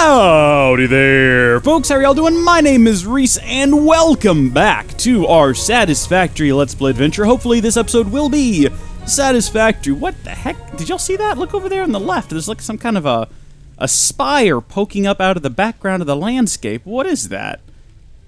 Howdy there, folks. How are y'all doing? My name is Rees, and welcome back to our Satisfactory Let's Play adventure. Hopefully this episode will be satisfactory. What the heck? Did y'all see that? Look over there on the left. There's like some kind of a spire poking up out of the background of the landscape. What is that?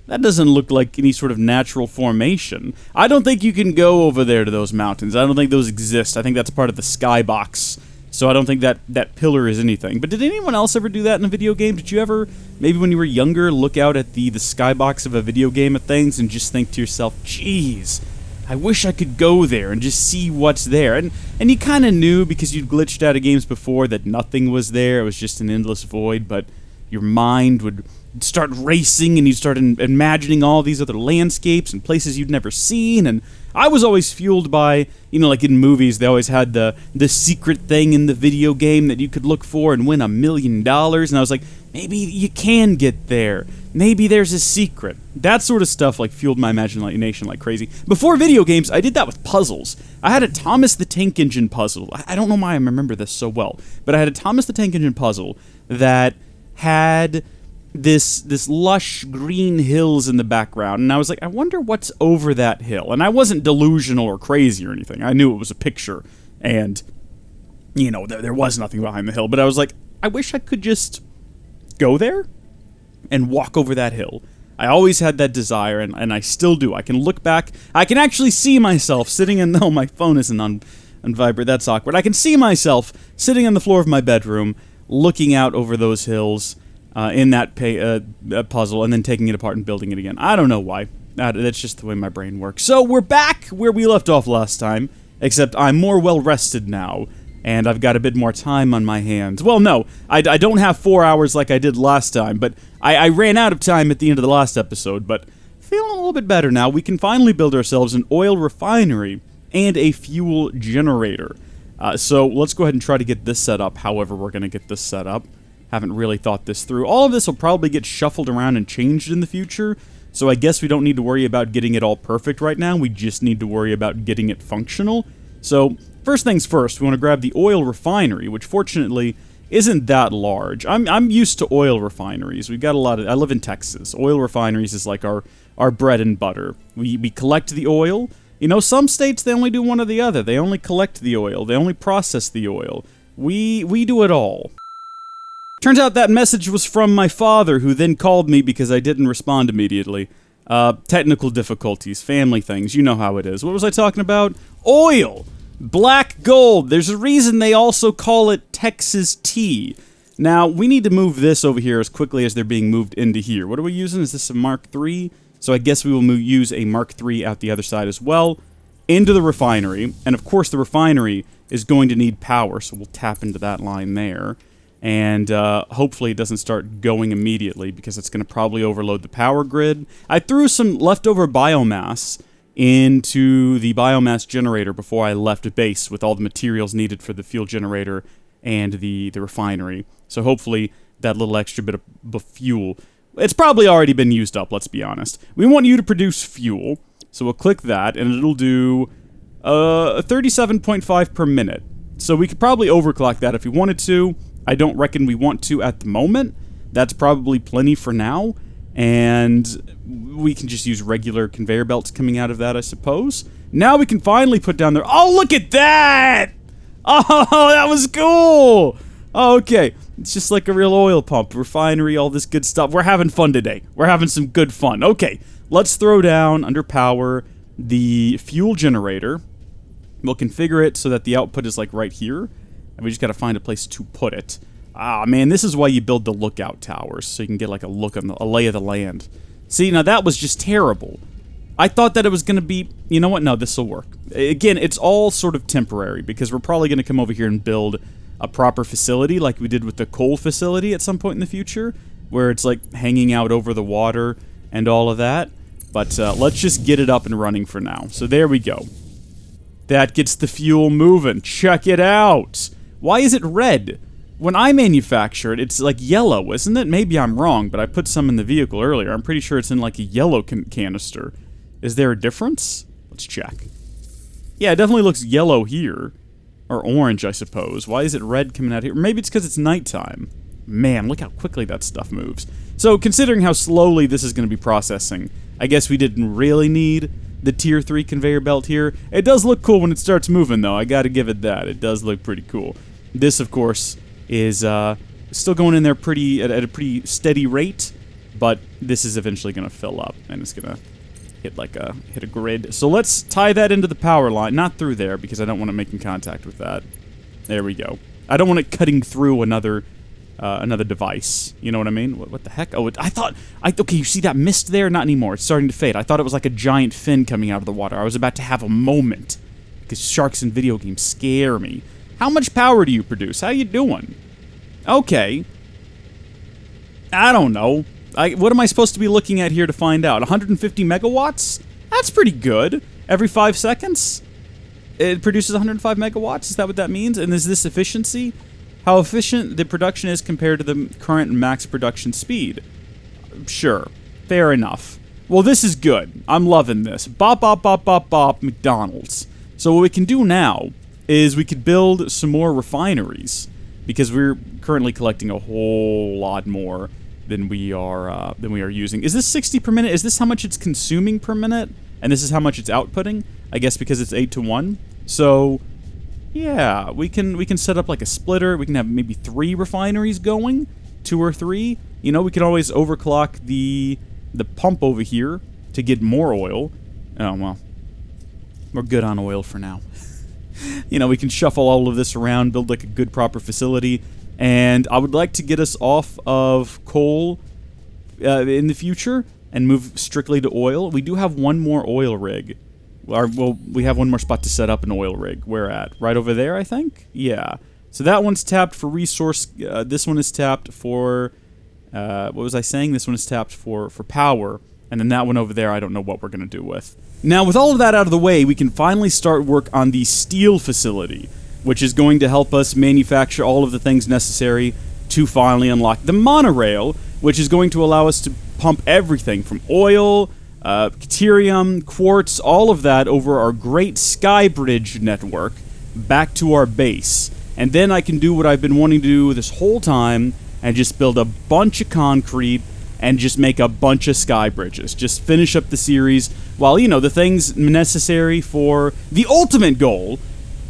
That doesn't look like any sort of natural formation. I don't think you can go over there to those mountains. I don't think those exist. I think that's part of the skybox. So I don't think that pillar is anything. But did anyone else ever do that in a video game? Did you ever, maybe when you were younger, look out at the skybox of a video game of things and just think to yourself, geez, I wish I could go there and just see what's there. And you kind of knew because you'd glitched out of games before that nothing was there. It was just an endless void, but your mind would start racing and you'd start imagining all these other landscapes and places you'd never seen. And I was always fueled by, you know, like in movies, they always had the secret thing in the video game that you could look for and win $1 million. And I was like, maybe you can get there. Maybe there's a secret. That sort of stuff like fueled my imagination like crazy. Before video games, I did that with puzzles. I had a Thomas the Tank Engine puzzle. I don't know why I remember this so well, but I had a Thomas the Tank Engine puzzle that had this lush green hills in the background, and I was like, I wonder what's over that hill. And I wasn't delusional or crazy or anything. I knew it was a picture, and, you know, there was nothing behind the hill, but I was like, I wish I could just go there and walk over that hill. I always had that desire, and I still do. I can look back, I can actually see myself sitting in, no, my phone isn't on vibrate, that's awkward. I can see myself sitting on the floor of my bedroom, looking out over those hills, in that puzzle, and then taking it apart and building it again. I don't know why. That's just the way my brain works. So we're back where we left off last time, except I'm more well-rested now, and I've got a bit more time on my hands. Well, no, I don't have 4 hours like I did last time, but I ran out of time at the end of the last episode, but feeling a little bit better now. We can finally build ourselves an oil refinery and a fuel generator. So let's go ahead and try to get this set up, however we're going to get this set up. Haven't really thought this through. All of this will probably get shuffled around and changed in the future, so I guess we don't need to worry about getting it all perfect right now. We just need to worry about getting it functional. So, first things first, we want to grab the oil refinery, which fortunately isn't that large. I'm used to oil refineries. We've got a lot of... I live in Texas. Oil refineries is like our bread and butter. We collect the oil. You know, some states, they only do one or the other. They only collect the oil. They only process the oil. We do it all. Turns out that message was from my father, who then called me because I didn't respond immediately. Technical difficulties, family things, you know how it is. What was I talking about? Oil! Black gold! There's a reason they also call it Texas tea. Now, we need to move this over here as quickly as they're being moved into here. What are we using? Is this a Mark III? So I guess we will use a Mark III out the other side as well. Into the refinery. And of course the refinery is going to need power, so we'll tap into that line there. And hopefully it doesn't start going immediately because it's going to probably overload the power grid. I threw some leftover biomass into the biomass generator before I left base with all the materials needed for the fuel generator and the refinery. So hopefully that little extra bit of fuel, it's probably already been used up, let's be honest. We want you to produce fuel, so we'll click that and it'll do 37.5 per minute. So we could probably overclock that if we wanted to. I don't reckon we want to at the moment. That's probably plenty for now. And we can just use regular conveyor belts coming out of that, I suppose. Now we can finally put down there... Oh, look at that! Oh, that was cool! Oh, okay. It's just like a real oil pump, refinery, all this good stuff. We're having fun today. We're having some good fun. Okay, let's throw down, under power, the fuel generator. We'll configure it so that the output is like right here. And we just gotta find a place to put it. Ah, man, this is why you build the lookout towers, so you can get like a look on a lay of the land. See, now that was just terrible. I thought that it was gonna be... You know what? No, this'll work. Again, it's all sort of temporary, because we're probably gonna come over here and build a proper facility, like we did with the coal facility at some point in the future, where it's like hanging out over the water and all of that. But let's just get it up and running for now. So there we go. That gets the fuel moving. Check it out! Why is it red? When I manufacture it, it's like yellow, isn't it? Maybe I'm wrong, but I put some in the vehicle earlier. I'm pretty sure it's in like a yellow canister. Is there a difference? Let's check. Yeah, it definitely looks yellow here. Or orange, I suppose. Why is it red coming out here? Maybe it's because it's nighttime. Man, look how quickly that stuff moves. So, considering how slowly this is going to be processing, I guess we didn't really need the Tier 3 conveyor belt here. It does look cool when it starts moving, though. I gotta give it that. It does look pretty cool. This, of course, is still going in there at a pretty steady rate, but this is eventually going to fill up, and it's going to hit a grid. So let's tie that into the power line. Not through there, because I don't want it making contact with that. There we go. I don't want it cutting through another device. You know what I mean? What the heck? Oh, okay, you see that mist there? Not anymore. It's starting to fade. I thought it was like a giant fin coming out of the water. I was about to have a moment, because sharks in video games scare me. How much power do you produce? How you doing? Okay. I don't know. What am I supposed to be looking at here to find out? 150 megawatts? That's pretty good. Every 5 seconds? It produces 105 megawatts? Is that what that means? And is this efficiency? How efficient the production is compared to the current max production speed? Sure. Fair enough. Well, this is good. I'm loving this. Bop, bop, bop, bop, bop, McDonald's. So what we can do now is we could build some more refineries, because we're currently collecting a whole lot more than we are using. Is this 60 per minute? Is this how much it's consuming per minute? And this is how much it's outputting? I guess because it's 8 to 1. So yeah, we can set up like a splitter. We can have maybe 3 refineries going, 2 or 3. You know, we can always overclock the pump over here to get more oil. Oh well, we're good on oil for now. You know, we can shuffle all of this around, build like a good proper facility, and I would like to get us off of coal in the future and move strictly to oil. We do have one more oil rig. Well, we have one more spot to set up an oil rig. Where at? Right over there, I think? Yeah. So that one's tapped for resource. This one is tapped for... what was I saying? This one is tapped for power. And then that one over there, I don't know what we're going to do with. Now, with all of that out of the way, we can finally start work on the steel facility, which is going to help us manufacture all of the things necessary to finally unlock the monorail, which is going to allow us to pump everything from oil, deuterium, quartz, all of that over our great sky bridge network back to our base. And then I can do what I've been wanting to do this whole time and just build a bunch of concrete and just make a bunch of sky bridges. Just finish up the series while, you know, the things necessary for the ultimate goal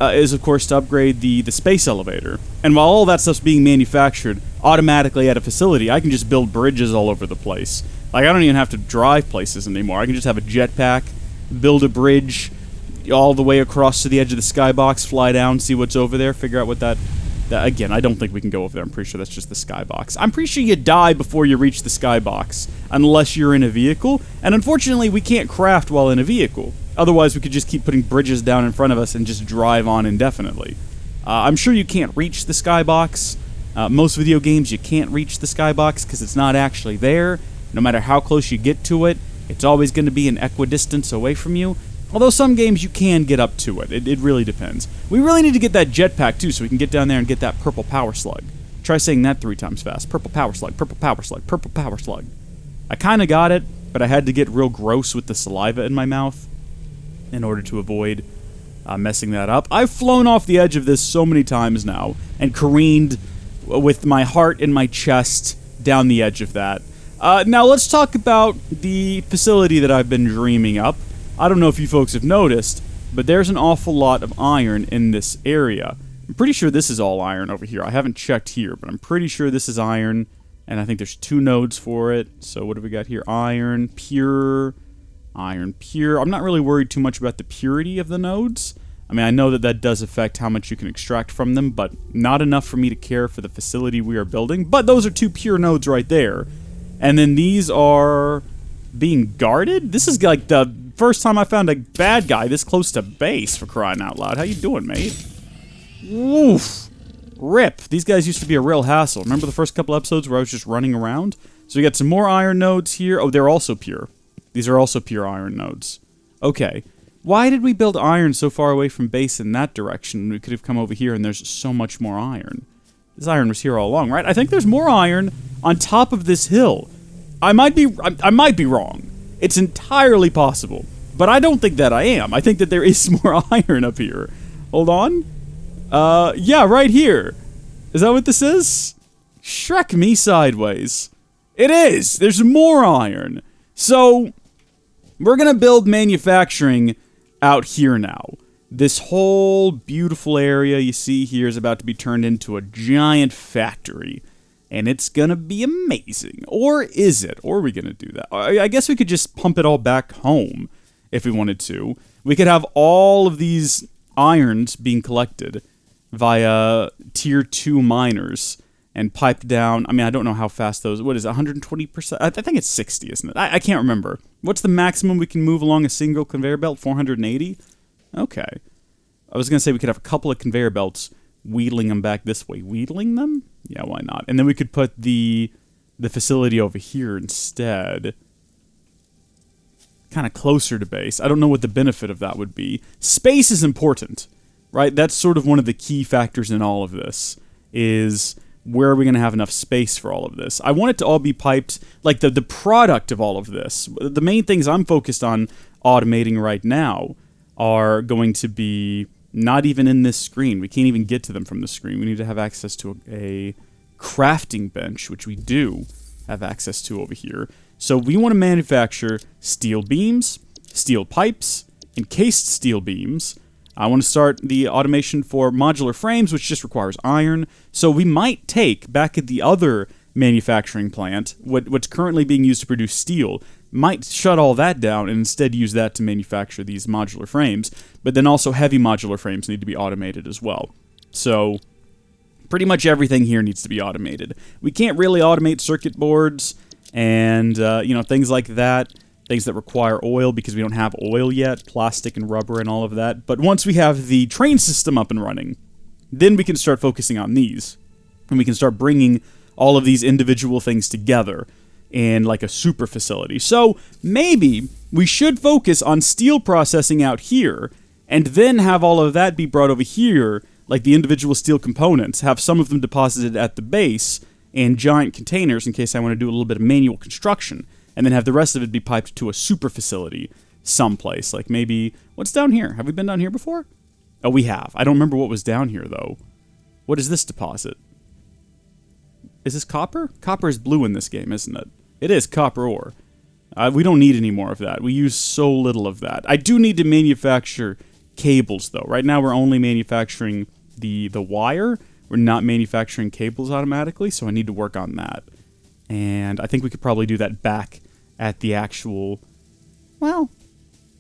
is, of course, to upgrade the space elevator. And while all that stuff's being manufactured automatically at a facility, I can just build bridges all over the place. Like, I don't even have to drive places anymore. I can just have a jetpack, build a bridge all the way across to the edge of the skybox, fly down, see what's over there, figure out what that... Again, I don't think we can go over there. I'm pretty sure that's just the skybox. I'm pretty sure you die before you reach the skybox, unless you're in a vehicle. And unfortunately, we can't craft while in a vehicle. Otherwise, we could just keep putting bridges down in front of us and just drive on indefinitely. I'm sure you can't reach the skybox. Most video games, you can't reach the skybox because it's not actually there. No matter how close you get to it, it's always going to be an equidistance away from you. Although some games you can get up to it. It really depends. We really need to get that jetpack too so we can get down there and get that purple power slug. Try saying that 3 times fast. Purple power slug, purple power slug, purple power slug. I kind of got it, but I had to get real gross with the saliva in my mouth in order to avoid messing that up. I've flown off the edge of this so many times now and careened with my heart in my chest down the edge of that. Now let's talk about the facility that I've been dreaming up. I don't know if you folks have noticed, but there's an awful lot of iron in this area. I'm pretty sure this is all iron over here. I haven't checked here, but I'm pretty sure this is iron, and I think there's 2 nodes for it. So what do we got here? Iron, pure, iron, pure. I'm not really worried too much about the purity of the nodes. I mean, I know that does affect how much you can extract from them, but not enough for me to care for the facility we are building. But those are 2 pure nodes right there. And then these are being guarded? This is like the first time I found a bad guy this close to base, for crying out loud. How you doing, mate? Woof. Rip. These guys used to be a real hassle. Remember the first couple episodes where I was just running around? So we got some more iron nodes here. Oh, they're also pure. These are also pure iron nodes. Okay. Why did we build iron so far away from base in that direction? We could have come over here and there's so much more iron. This iron was here all along, right? I think there's more iron on top of this hill. I might be wrong. It's entirely possible. But I don't think that I am. I think that there is more iron up here. Hold on. Yeah, right here. Is that what this is? Shrek me sideways. It is! There's more iron. So, we're gonna build manufacturing out here now. This whole beautiful area you see here is about to be turned into a giant factory. And it's gonna be amazing. Or is it? Or are we gonna do that? I guess we could just pump it all back home if we wanted to. We could have all of these irons being collected via tier 2 miners and piped down. I mean, I don't know how fast those... What is it, 120%? I think it's 60, isn't it? I can't remember. What's the maximum we can move along a single conveyor belt? 480? Okay. I was gonna say we could have a couple of conveyor belts wheedling them back this way. Wheedling them? Yeah, why not? And then we could put the facility over here instead. Kind of closer to base. I don't know what the benefit of that would be. Space is important, right? That's sort of one of the key factors in all of this, is where are we going to have enough space for all of this? I want it to all be piped, like the product of all of this. The main things I'm focused on automating right now are going to be not even in this screen. We can't even get to them from the screen. We need to have access to a crafting bench, which we do have access to over here. So we want to manufacture steel beams, steel pipes, encased steel beams. I want to start the automation for modular frames, which just requires iron. So we might take, back at the other manufacturing plant, what's currently being used to produce steel, might shut all that down and instead use that to manufacture these modular frames. But then also heavy modular frames need to be automated as well. So pretty much everything here needs to be automated. We can't really automate circuit boards and things like that. Things that require oil because we don't have oil yet, plastic and rubber and all of that. But once we have the train system up and running, then we can start focusing on these. And we can start bringing all of these individual things together in like a super facility. So maybe we should focus on steel processing out here and then have all of that be brought over here, like the individual steel components, have some of them deposited at the base in giant containers in case I want to do a little bit of manual construction, and then have the rest of it be piped to a super facility someplace. Like maybe... What's down here? Have we been down here before? Oh, we have. I don't remember what was down here, though. What is this deposit? Is this copper? Copper is blue in this game, isn't it? It is copper ore. We don't need any more of that. We use so little of that. I do need to manufacture cables, though. Right now, we're only manufacturing the wire. We're not manufacturing cables automatically, so I need to work on that. And I think we could probably do that back at the actual... Well,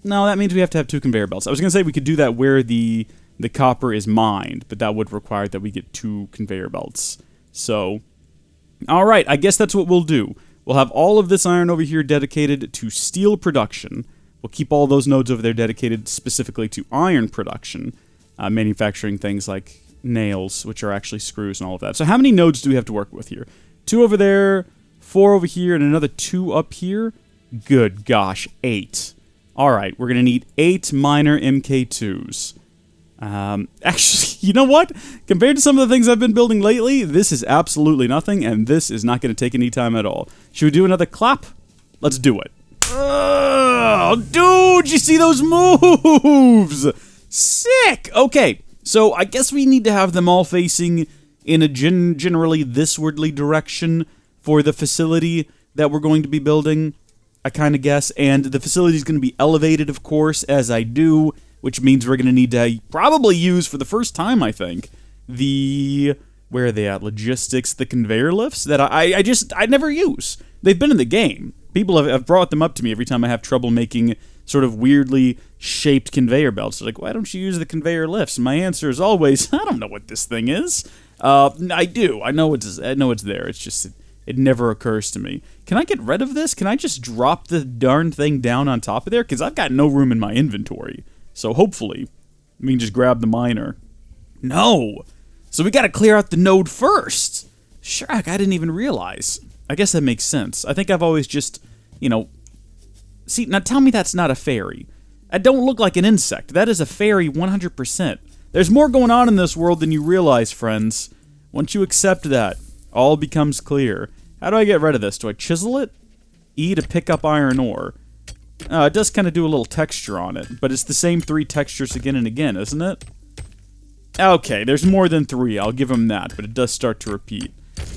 no, that means we have to have 2 conveyor belts. I was going to say we could do that where the copper is mined, but that would require that we get 2 conveyor belts. So, alright, I guess that's what we'll do. We'll have all of this iron over here dedicated to steel production. We'll keep all those nodes over there dedicated specifically to iron production, manufacturing things like nails, which are actually screws and all of that. So how many nodes do we have to work with here? 2 over there, 4 over here, and another 2 up here? Good gosh, 8. Alright, we're going to need 8 minor MK2s. Actually, you know what? Compared to some of the things I've been building lately, this is absolutely nothing, and this is not going to take any time at all. Should we do another clap? Let's do it. Oh, dude, you see those moves? Sick! Okay, so I guess we need to have them all facing in a generally thiswardly direction for the facility that we're going to be building, I kind of guess. And the facility is going to be elevated, of course, as I do, which means we're going to need to probably use, for the first time, I think, where are they at? Logistics, the conveyor lifts that I never use. They've been in the game. People have brought them up to me every time I have trouble making sort of weirdly shaped conveyor belts. They're like, why don't you use the conveyor lifts? And my answer is always, I don't know what this thing is. I do. I know it's there. It's just it never occurs to me. Can I get rid of this? Can I just drop the darn thing down on top of there? Because I've got no room in my inventory. So hopefully we can just grab the miner. No. So we got to clear out the node first. Shrek, I didn't even realize. I guess that makes sense. I think I've always just, See, now tell me that's not a fairy. I don't look like an insect. That is a fairy 100%. There's more going on in this world than you realize, friends. Once you accept that, all becomes clear. How do I get rid of this? Do I chisel it? E to pick up iron ore. It does kind of do a little texture on it, but it's the same 3 textures again and again, isn't it? Okay, there's more than 3, I'll give him that, but it does start to repeat.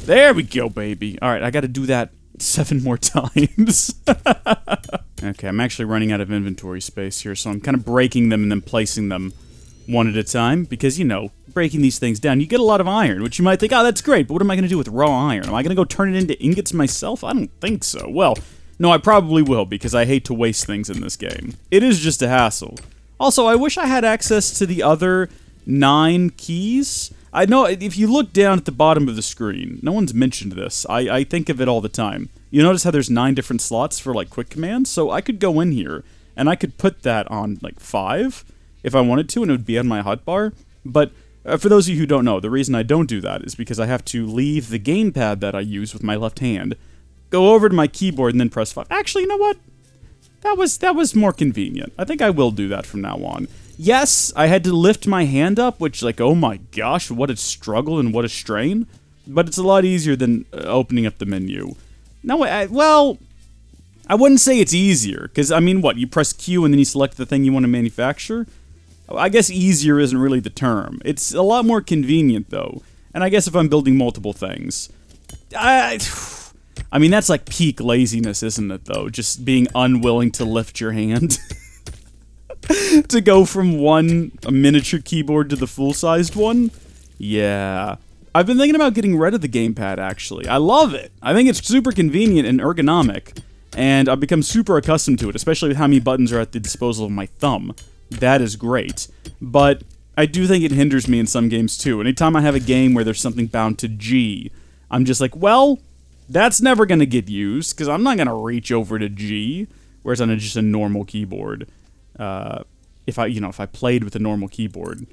There we go, baby. All right, I got to do that 7 more times. Okay, I'm actually running out of inventory space here, so I'm kind of breaking them and then placing them one at a time, because, you know, breaking these things down, you get a lot of iron, which you might think, oh, that's great, but what am I going to do with raw iron? Am I going to go turn it into ingots myself? I don't think so. Well, no, I probably will, because I hate to waste things in this game. It is just a hassle. Also, I wish I had access to the other 9 keys. I know, if you look down at the bottom of the screen, no one's mentioned this. I think of it all the time. You notice how there's 9 different slots for, like, quick commands? So I could go in here, and I could put that on, like, 5, if I wanted to, and it would be on my hotbar. But for those of you who don't know, the reason I don't do that is because I have to leave the gamepad that I use with my left hand, go over to my keyboard, and then press 5. Actually, you know what? That was more convenient. I think I will do that from now on. Yes, I had to lift my hand up, which, like, oh my gosh, what a struggle and what a strain. But it's a lot easier than opening up the menu. No, well, I wouldn't say it's easier, because, I mean, what, you press Q and then you select the thing you want to manufacture? I guess easier isn't really the term. It's a lot more convenient, though. And I guess if I'm building multiple things... I mean, that's like peak laziness, isn't it, though? Just being unwilling to lift your hand. To go from a miniature keyboard to the full-sized one? Yeah. I've been thinking about getting rid of the gamepad, actually. I love it. I think it's super convenient and ergonomic. And I've become super accustomed to it, especially with how many buttons are at the disposal of my thumb. That is great. But I do think it hinders me in some games, too. Anytime I have a game where there's something bound to G, I'm just like, well, that's never going to get used, because I'm not going to reach over to G, whereas on just a normal keyboard. If I played with a normal keyboard,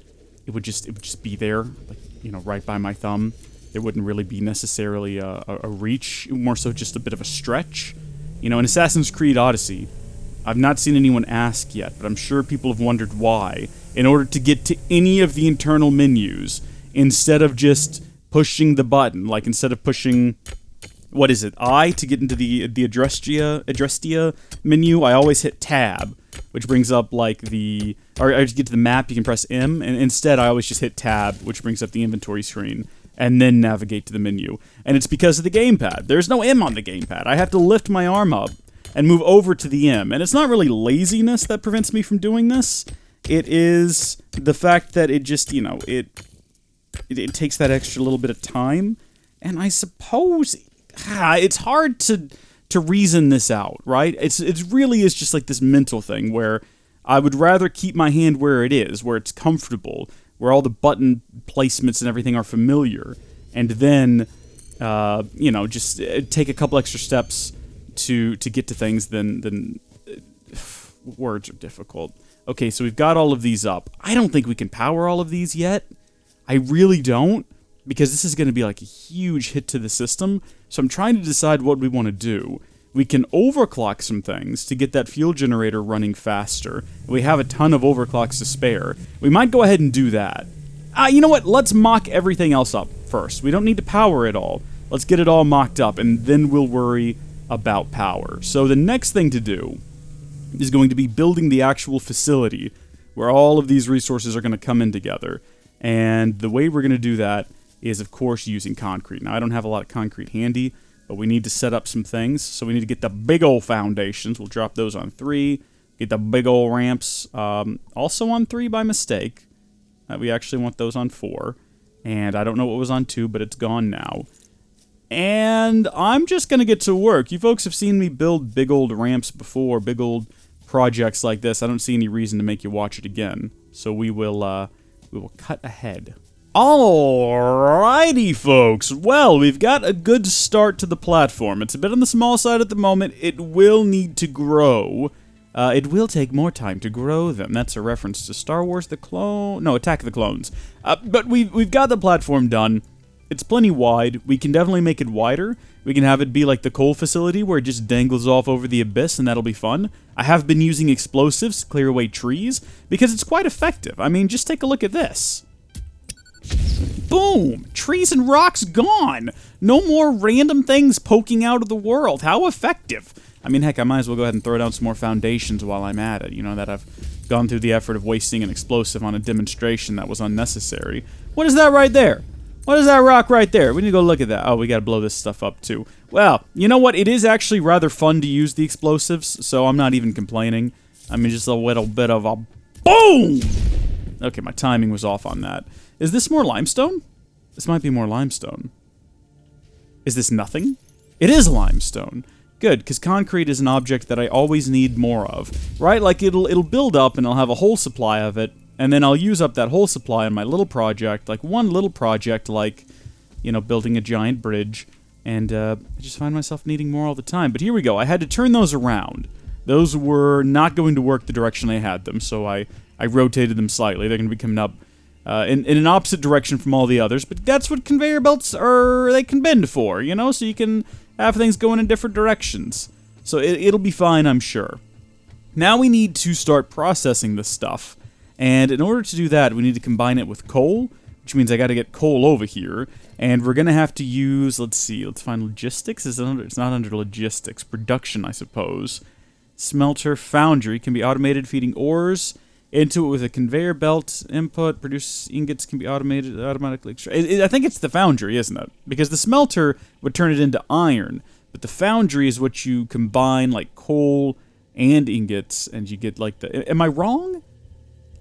it would just be there, like, you know, right by my thumb. It wouldn't really be necessarily a reach, more so just a bit of a stretch. You know, in Assassin's Creed Odyssey, I've not seen anyone ask yet, but I'm sure people have wondered why, in order to get to any of the internal menus, instead of just pushing the button, like instead of pushing, what is it, I to get into the Adrestia menu, I always hit tab, which brings up like or to get to the map you can press M, and instead I always just hit tab, which brings up the inventory screen, and then navigate to the menu. And it's because of the gamepad. There's no M on the gamepad. I have to lift my arm up and move over to the M. And it's not really laziness that prevents me from doing this. It is the fact that it just, you know, it takes that extra little bit of time. And I suppose it's hard to reason this out, right? It really is just like this mental thing where I would rather keep my hand where it is, where it's comfortable, where all the button placements and everything are familiar, and then, you know, just take a couple extra steps to get to things than words are difficult. Okay, so we've got all of these up. I don't think we can power all of these yet. I really don't, because this is going to be like a huge hit to the system. So I'm trying to decide what we want to do. We can overclock some things to get that fuel generator running faster. We have a ton of overclocks to spare. We might go ahead and do that. You know what? Let's mock everything else up first. We don't need to power it all. Let's get it all mocked up, and then we'll worry about power. So the next thing to do is going to be building the actual facility where all of these resources are going to come in together. And the way we're going to do that is, of course, using concrete. Now, I don't have a lot of concrete handy, but we need to set up some things. So we need to get the big old foundations. We'll drop those on 3. Get the big old ramps also on 3 by mistake. We actually want those on 4. And I don't know what was on 2, but it's gone now. And I'm just going to get to work. You folks have seen me build big old ramps before, big old projects like this. I don't see any reason to make you watch it again. So we will cut ahead. Alrighty, folks. Well, we've got a good start to the platform. It's a bit on the small side at the moment. It will need to grow. It will take more time to grow them. That's a reference to Star Wars Attack of the Clones. But we've got the platform done. It's plenty wide. We can definitely make it wider. We can have it be like the coal facility where it just dangles off over the abyss, and that'll be fun. I have been using explosives to clear away trees because it's quite effective. I mean, just take a look at this. Boom! Trees and rocks gone! No more random things poking out of the world. How effective! I mean, heck, I might as well go ahead and throw down some more foundations while I'm at it. You know, that I've gone through the effort of wasting an explosive on a demonstration that was unnecessary. What is that right there? What is that rock right there? We need to go look at that. Oh, we gotta blow this stuff up too. Well, you know what? It is actually rather fun to use the explosives, so I'm not even complaining. I mean, just a little bit of a boom! Okay, my timing was off on that. Is this more limestone? This might be more limestone. Is this nothing? It is limestone. Good, because concrete is an object that I always need more of. Right? Like, it'll build up and I'll have a whole supply of it, and then I'll use up that whole supply in my little project, like one little project, like, you know, building a giant bridge, and I just find myself needing more all the time. But here we go. I had to turn those around. Those were not going to work the direction I had them, so I rotated them slightly. They're going to be coming up in an opposite direction from all the others, but that's what conveyor belts are, they can bend for, you know, so you can have things going in different directions. So it'll be fine, I'm sure. Now we need to start processing this stuff. And in order to do that, we need to combine it with coal, which means I got to get coal over here. And we're going to have to use, let's see, let's find logistics. It's not under logistics. Production, I suppose. Smelter, foundry can be automated, feeding ores into it with a conveyor belt. Input, produce ingots can be automated, automatically. I think it's the foundry, isn't it? Because the smelter would turn it into iron. But the foundry is what you combine, like coal and ingots, and you get like the... Am I wrong?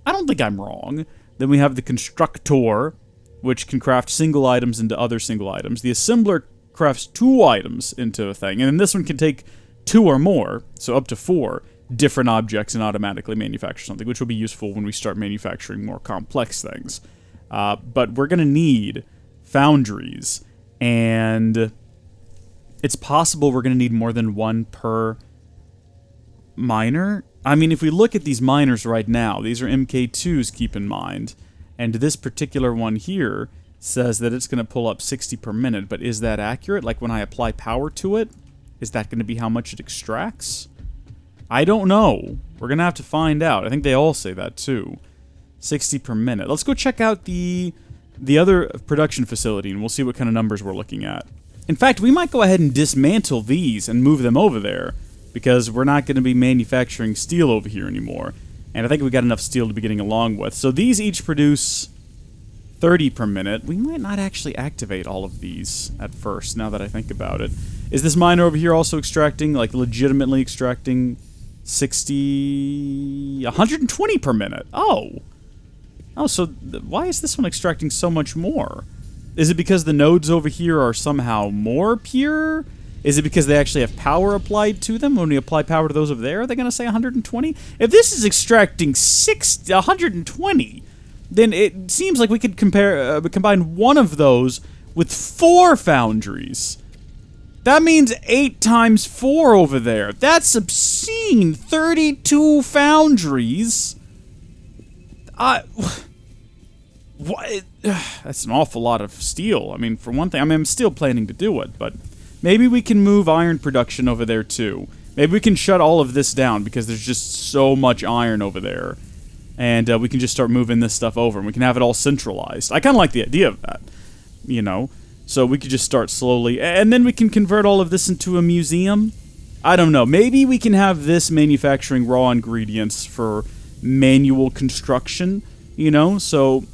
I don't think I'm wrong. Then we have the constructor, which can craft single items into other single items. The assembler crafts 2 items into a thing, and then this one can take 2 or more, so up to 4 different objects and automatically manufacture something, which will be useful when we start manufacturing more complex things. But we're going to need foundries, and it's possible we're going to need more than 1 per miner. I mean, if we look at these miners right now, these are MK2s, keep in mind, and this particular one here says that it's going to pull up 60 per minute, but is that accurate? Like, when I apply power to it, is that going to be how much it extracts? I don't know. We're going to have to find out. I think they all say that, too. 60 per minute. Let's go check out the other production facility, and we'll see what kind of numbers we're looking at. In fact, we might go ahead and dismantle these and move them over there, because we're not going to be manufacturing steel over here anymore. And I think we got enough steel to be getting along with. So these each produce 30 per minute. We might not actually activate all of these at first, now that I think about it. Is this miner over here also extracting, like legitimately extracting 120 per minute? Oh, so why is this one extracting so much more? Is it because the nodes over here are somehow more pure? Is it because they actually have power applied to them? When we apply power to those over there, are they going to say 120? If this is extracting 120, then it seems like we could combine one of those with 4 foundries. That means 8 times 4 over there. That's obscene. 32 foundries. What? That's an awful lot of steel. I mean, for one thing, I mean, I'm still planning to do it, but maybe we can move iron production over there too. Maybe we can shut all of this down because there's just so much iron over there. And we can just start moving this stuff over and we can have it all centralized. I kind of like the idea of that, you know. So we could just start slowly. And then we can convert all of this into a museum. I don't know. Maybe we can have this manufacturing raw ingredients for manual construction, you know. So,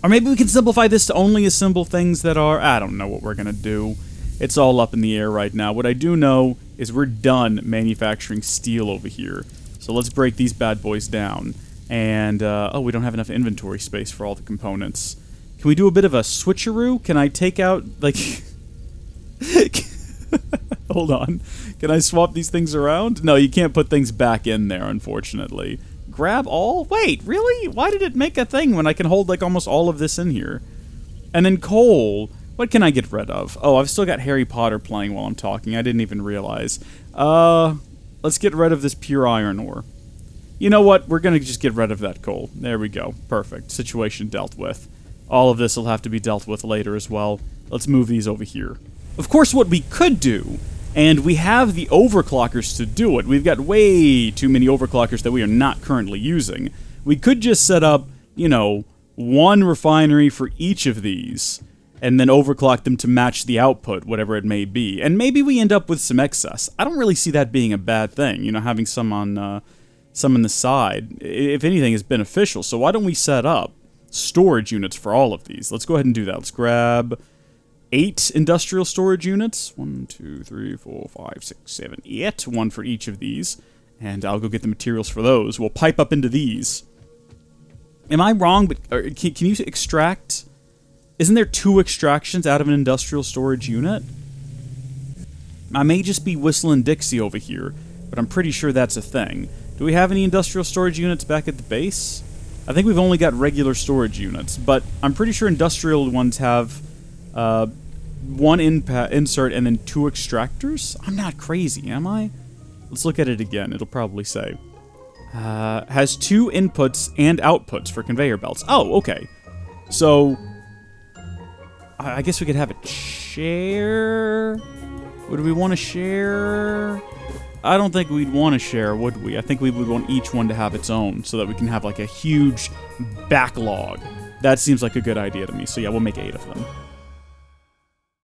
or maybe we can simplify this to only assemble things that are... I don't know what we're going to do. It's all up in the air right now. What I do know is we're done manufacturing steel over here. So let's break these bad boys down. And, oh, we don't have enough inventory space for all the components. Can we do a bit of a switcheroo? Can I take out, like... Hold on. Can I swap these things around? No, you can't put things back in there, unfortunately. Grab all? Wait, really? Why did it make a thing when I can hold, like, almost all of this in here? And then coal... What can I get rid of? Oh, I've still got Harry Potter playing while I'm talking. I didn't even realize. Let's get rid of this pure iron ore. You know what? We're going to just get rid of that coal. There we go. Perfect. Situation dealt with. All of this will have to be dealt with later as well. Let's move these over here. Of course, what we could do, and we have the overclockers to do it. We've got way too many overclockers that we are not currently using. We could just set up, you know, 1 refinery for each of these, and then overclock them to match the output, whatever it may be. And maybe we end up with some excess. I don't really see that being a bad thing, you know, having some on the side, if anything, is beneficial. So why don't we set up storage units for all of these. Let's go ahead and do that. Let's grab 8 industrial storage units. 1, 2, 3, 4, 5, 6, 7, 8. 1 for each of these. And I'll go get the materials for those. We'll pipe up into these. Am I wrong? But can you extract? Isn't there 2 extractions out of an industrial storage unit? I may just be whistling Dixie over here, but I'm pretty sure that's a thing. Do we have any industrial storage units back at the base? I think we've only got regular storage units, but I'm pretty sure industrial ones have 1 insert and then 2 extractors? I'm not crazy, am I? Let's look at it again. It'll probably say. Has 2 inputs and outputs for conveyor belts. Oh, okay. So, I guess we could have a share. Would we want to share? I don't think we'd want to share, would we? I think we would want each one to have its own so that we can have like a huge backlog. That seems like a good idea to me. So yeah, we'll make 8 of them.